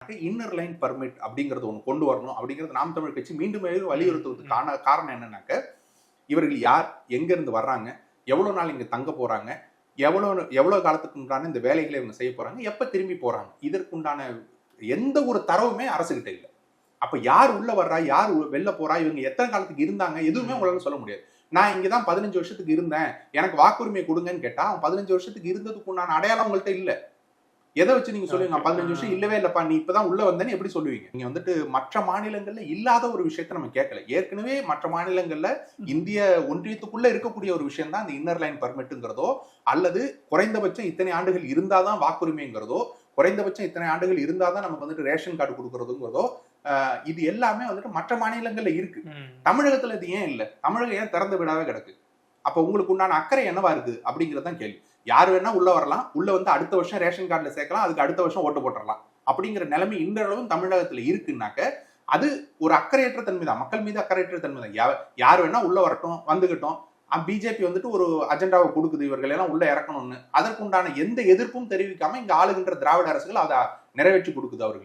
Inner line permit அப்படிங்கறது ஒன்று கொண்டு வரணும் அப்படிங்கிறது நாம் தமிழ் கட்சி மீண்டும் வலியுறுத்துவதற்கான காரணம் என்னன்னாக்க, இவர்கள் யார், எங்க இருந்து வர்றாங்க, எவ்வளவு நாள் இங்க தங்க போறாங்க, எவ்வளவு காலத்துக்கு உண்டான இந்த வேலைகளை இவங்க செய்ய போறாங்க, எப்ப திரும்பி போறாங்க, இதற்குண்டான எந்த ஒரு தரவுமே அரசுகிட்ட இல்லை. அப்ப யார் உள்ள வர்றா, யார் வெளில போறா, இவங்க எத்தனை காலத்துக்கு இருந்தாங்க, எதுவுமே உங்களால சொல்ல முடியாது. நான் இங்கதான் 15 வருஷத்துக்கு இருந்தேன், எனக்கு வாக்குரிமை கொடுங்கன்னு கேட்டா அவன் 15 வருஷத்துக்கு இருந்ததுக்கு உண்டான அடையாளம் உங்கள்கிட்ட இல்ல. எதை வச்சு நீங்க சொல்லுவீங்க 15 வருஷம் இல்லவே இல்லப்பா, நீ இப்பதான் உள்ள வந்தேன்னு எப்படி சொல்லுவீங்க? நீங்க வந்துட்டு மற்ற மாநிலங்கள்ல இல்லாத ஒரு விஷயத்த நம்ம கேட்கல. ஏற்கனவே மற்ற மாநிலங்கள்ல இந்திய ஒன்றியத்துக்குள்ள இருக்கக்கூடிய ஒரு விஷயம் தான் இந்த இன்னர் லைன் பர்மிட்ங்கிறதோ, அல்லது குறைந்தபட்சம் இத்தனை ஆண்டுகள் இருந்தாதான் வாக்குரிமைங்கிறதோ, குறைந்தபட்சம் இத்தனை ஆண்டுகள் இருந்தாதான் நமக்கு வந்துட்டு ரேஷன் கார்டு கொடுக்கறதுங்கிறதோ, இது எல்லாமே வந்துட்டு மற்ற மாநிலங்கள்ல இருக்கு. தமிழகத்துல இது ஏன் இல்ல? தமிழகம் ஏன் திறந்து விடாவே கிடக்கு? அப்ப உங்களுக்கு உண்டான அக்கறை என்னவா இருக்கு அப்படிங்கறதான் கேள்வி. யார் வேணா உள்ள வரலாம், உள்ள வந்து அடுத்த வருஷம் ரேஷன் கார்டுல சேர்க்கலாம், அதுக்கு அடுத்த வருஷம் ஓட்டு போட்டுடலாம் அப்படிங்கிற நிலைமை இன்றளவும் தமிழகத்துல இருக்குன்னாக்க, அது ஒரு அக்கறையற்ற தன்மை தான், மக்கள் மீது அக்கறையற்ற தன்மை தான். யார் வேணா உள்ள வரட்டும், வந்துகிட்டோம். பிஜேபி வந்துட்டு ஒரு அஜெண்டாவை கொடுக்குது, இவர்கள் எல்லாம் உள்ள இறக்கணும்னு. அதற்குண்டான எந்த எதிர்ப்பும் தெரிவிக்காம இங்க ஆளுகின்ற திராவிட அரசுகள் அதை நிறைவேற்றி கொடுக்குது அவர்கள்.